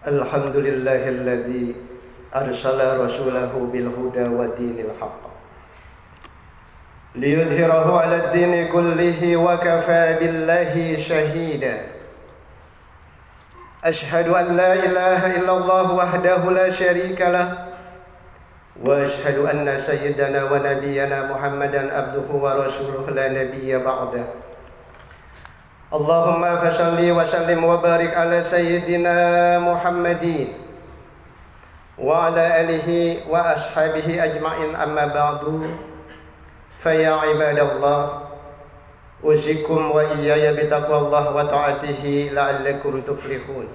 الحمد لله الذي أرسل رسوله بالهدى ودين الحق ليظهره على الدين كله وكفى بالله شهيدا. أشهد أن لا إله إلا الله وحده لا شريك له وأشهد أن سيدنا ونبينا محمدا عبده ورسوله لا نبي بعده. اللهم فصل وسلم وبارك على سيدنا محمد وعلى آله وأصحابه أجمعين. أما بعد فيا عباد الله أوصيكم وإياي بتقوى الله وطاعته لعلكم تفلحون.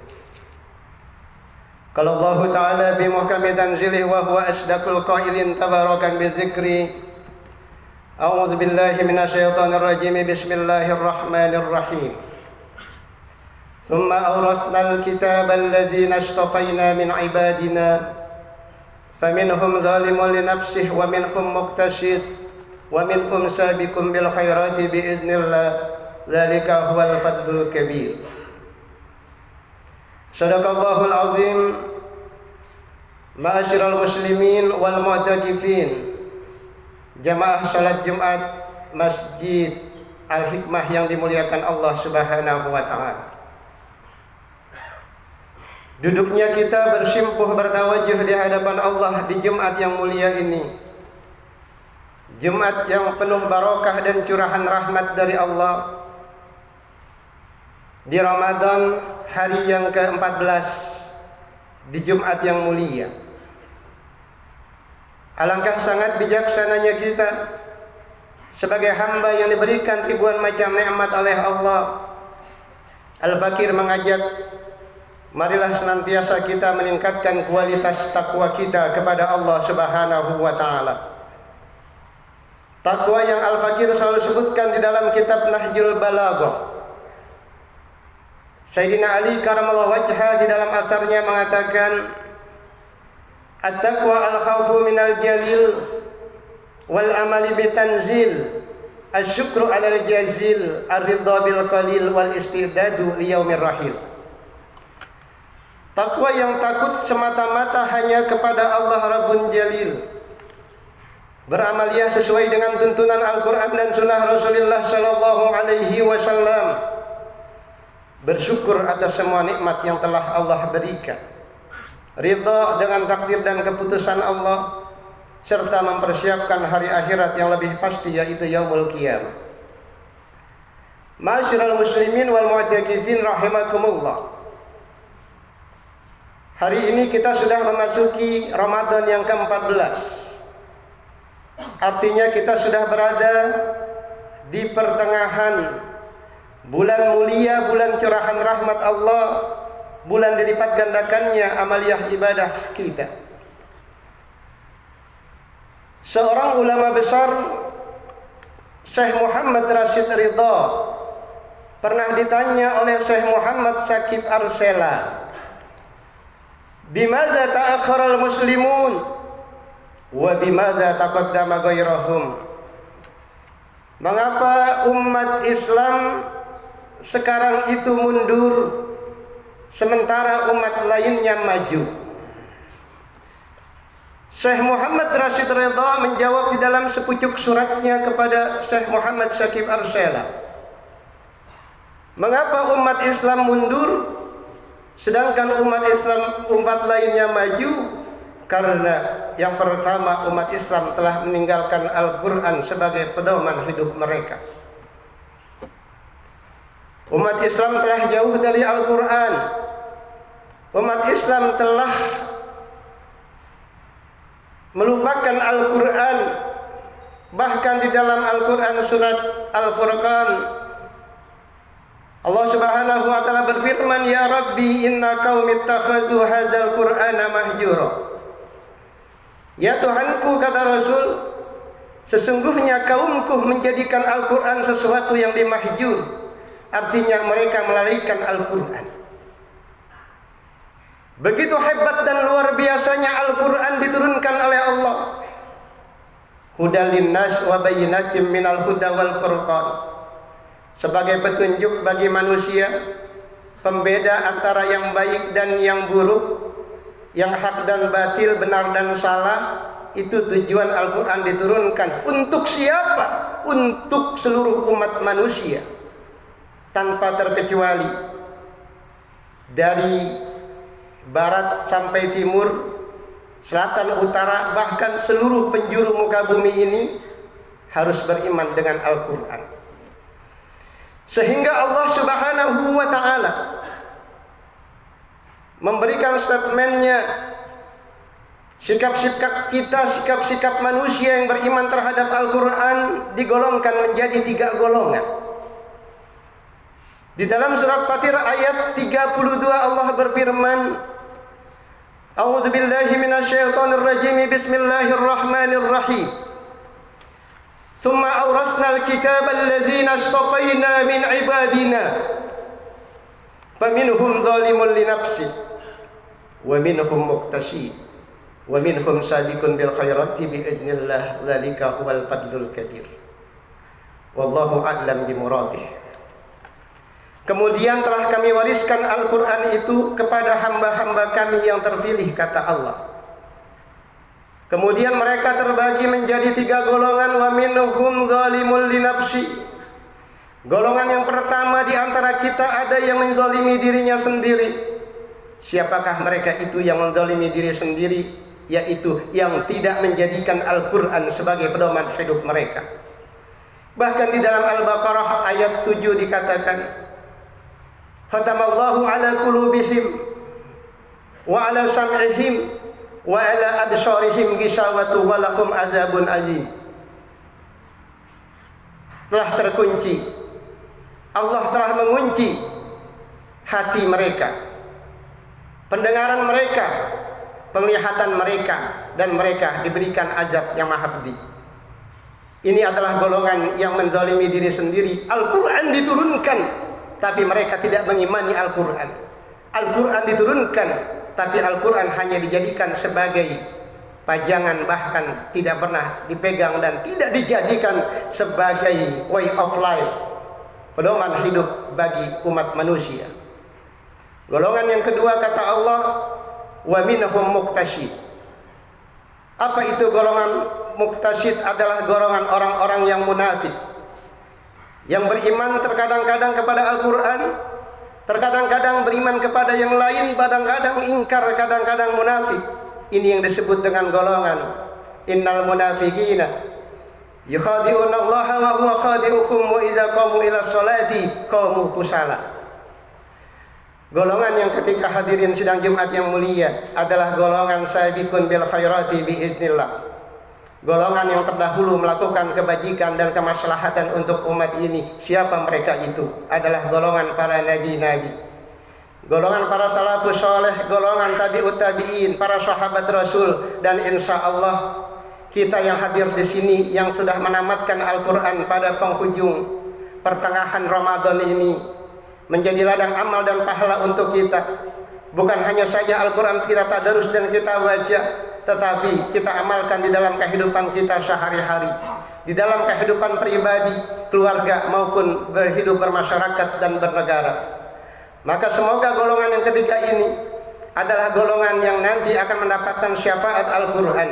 قال الله تعالى في محكم تنزيله وهو أصدق القائلين تباركا بذكره. أعوذ بالله من الشيطان الرجيم. بسم الله الرحمن الرحيم. ثم أورثنا الكتاب الذين اصطفينا من عبادنا فمنهم ظالم لنفسه ومنهم مقتصد ومنهم سابق بالخيرات بإذن الله ذلك هو الفضل الكبير. صدق الله العظيم. Ma'asyiral muslimin wal mu'takifin, jamaah salat Jumat Masjid Al-Hikmah yang dimuliakan Allah Subhanahu wa taala. Duduknya kita bersimpuh bertawajuh di hadapan Allah di Jumat yang mulia ini. Jumat yang penuh barokah dan curahan rahmat dari Allah. Di Ramadan hari yang ke-14 di Jumat yang mulia. Alangkah sangat bijaksananya kita sebagai hamba yang diberikan ribuan macam nikmat oleh Allah. Al-Fakir mengajak, marilah senantiasa kita meningkatkan kualitas takwa kita kepada Allah Subhanahu wa taala. Takwa yang Al-Fakir selalu sebutkan di dalam kitab Nahjul Balaghah. Sayyidina Ali karamallahu wajhah di dalam asarnya mengatakan, at-taqwa al-khawfu minal jalil wal amali bitanzil asyukru alal jazil ar-ridha bil qalil wal istidadu li yaumir rahil. Takwa yang takut semata-mata hanya kepada Allah Rabbun Jalil, beramaliyah sesuai dengan tuntunan Al-Quran dan Sunnah Rasulullah Sallallahu Alaihi Wasallam, bersyukur atas semua nikmat yang telah Allah berikan, ridha dengan takdir dan keputusan Allah, serta mempersiapkan hari akhirat yang lebih pasti yaitu yaumul qiyamah. Ma'asyiral muslimin wal mu'takifin rahimakumullah. Hari ini kita sudah memasuki Ramadan yang ke-14. Artinya kita sudah berada di pertengahan bulan mulia, bulan curahan rahmat Allah, bulan dilipat gandakannya amaliyah ibadah kita. Seorang ulama besar, Syekh Muhammad Rashid Ridha, pernah ditanya oleh Syekh Muhammad Shakib Arsela, bimaza ta'akharal muslimun wa bimaza taqaddama ghairahum. Mengapa umat Islam sekarang itu mundur sementara umat lainnya maju? Syekh Muhammad Rashid Ridha menjawab di dalam sepucuk suratnya kepada Syekh Muhammad Shakib Arsela, mengapa umat Islam mundur sedangkan umat lainnya maju? Karena yang pertama, umat Islam telah meninggalkan Al-Quran sebagai pedoman hidup mereka. Umat Islam telah jauh dari Al-Quran. Umat Islam telah melupakan Al-Quran. Bahkan di dalam Al-Quran surat Al-Furqan, Allah Subhanahu wa taala berfirman, ya Rabbi inna qaumi ittakhazu hadzal Qur'ana mahjura. Ya Tuhanku, kata Rasul, sesungguhnya kaumku menjadikan Al-Quran sesuatu yang dimahjur. Artinya mereka melalaikan Al-Quran. Begitu hebat dan luar biasanya Al-Quran diturunkan oleh Allah. Hudal linnas wa bayyinatin minal huda wal furqan. Sebagai petunjuk bagi manusia, pembeda antara yang baik dan yang buruk, yang hak dan batil, benar dan salah. Itu tujuan Al-Quran diturunkan. Untuk siapa? Untuk seluruh umat manusia tanpa terkecuali, dari barat sampai timur, selatan, utara, bahkan seluruh penjuru muka bumi ini harus beriman dengan Al-Quran. Sehingga Allah Subhanahu wa ta'ala memberikan statementnya, sikap-sikap kita, sikap-sikap manusia yang beriman terhadap Al-Quran digolongkan menjadi 3 golongan. Di dalam surat Fatir ayat 32 Allah berfirman, A'udzu billahi minasyaitonir rajim. Bismillahirrahmanirrahim. Tsumma awrasnal kitaba alladzina astafaina min ibadina faminhum zalimun li nafsi wa minhum muqtasid wa minhum sabiqun bil khairati bi idznillah dzalika huwal fadlul kabir. Wallahu a'lam bi muradih. Kemudian telah kami wariskan Al-Quran itu kepada hamba-hamba kami yang terpilih, kata Allah. Kemudian mereka terbagi menjadi 3 golongan. Wa minhum zalimul li nafsi. Golongan yang pertama, di antara kita ada yang menzalimi dirinya sendiri. Siapakah mereka itu yang menzalimi diri sendiri? Yaitu yang tidak menjadikan Al-Quran sebagai pedoman hidup mereka. Bahkan di dalam Al-Baqarah ayat 7 dikatakan, Khatamallahu ala qulubihim wa ala sam'ihim wa ala absarihim ghishawatu wa lahum azabun azim. Telah terkunci, Allah telah mengunci hati mereka, pendengaran mereka, penglihatan mereka, dan mereka diberikan azab yang maha pedih. Ini adalah golongan yang menzalimi diri sendiri. Al-Quran diturunkan, tapi mereka tidak mengimani Al-Quran. Al-Quran diturunkan, tapi Al-Quran hanya dijadikan sebagai pajangan, bahkan tidak pernah dipegang dan tidak dijadikan sebagai way of life, pedoman hidup bagi umat manusia. Golongan yang kedua, kata Allah, wa minhum muqtasid. Apa itu golongan muqtasid? Adalah golongan orang-orang yang munafik, yang beriman terkadang-kadang kepada Al-Quran, terkadang-kadang beriman kepada yang lain, kadang-kadang ingkar, kadang-kadang munafik. Ini yang disebut dengan golongan innal munafiqina yukhadi'una Allah wa huwa khadi'uhum wa idza qamu ila sholati qamu kusala. Golongan yang ketika hadirin sidang Jumat yang mulia adalah golongan sabiqun bil khairati bi iznillah. Golongan yang terdahulu melakukan kebajikan dan kemaslahatan untuk umat ini. Siapa mereka itu? Adalah golongan para nabi-nabi, golongan para salafus soleh, golongan tabi'ut tabi'in, para sahabat Rasul. Dan insya Allah kita yang hadir di sini yang sudah menamatkan Al-Quran pada penghujung pertengahan Ramadan ini menjadi ladang amal dan pahala untuk kita. Bukan hanya saja Al-Quran kita tadarus dan kita baca, tetapi kita amalkan di dalam kehidupan kita sehari-hari, di dalam kehidupan pribadi, keluarga, maupun berhidup bermasyarakat dan bernegara. Maka semoga golongan yang ketiga ini adalah golongan yang nanti akan mendapatkan syafaat Al-Quran.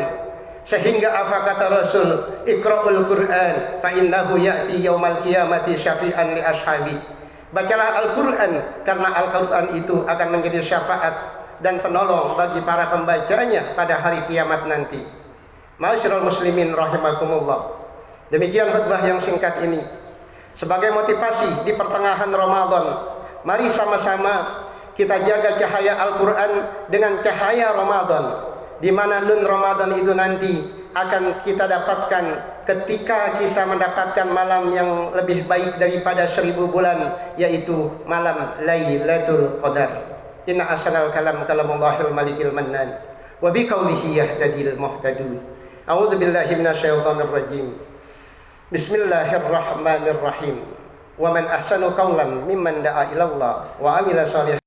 Sehingga apa kata Rasul, Iqra'ul Quran fa innahu ya'ti yaumal qiyamati syafi'an li ashabi. Bacalah Al-Quran, karena Al-Quran itu akan menjadi syafaat dan penolong bagi para pembacanya pada hari kiamat nanti. Ma'asyiral muslimin rahimakumullah. Demikian khutbah yang singkat ini sebagai motivasi di pertengahan Ramadan. Mari sama-sama kita jaga cahaya Al-Quran dengan cahaya Ramadan, di mana nun Ramadan itu nanti akan kita dapatkan ketika kita mendapatkan malam yang lebih baik daripada 1000 bulan, yaitu malam Lailatul Qadar. Inna asnal kalam kalamullahil malikil mannan wa bi qawlihi yahtadil muhtadun. A'udzu billahi minasyaitonir rajim. Bismillahirrahmanirrahim. Wa man ahsanu qawlan mimman da'a ila Allah wa amila shalihan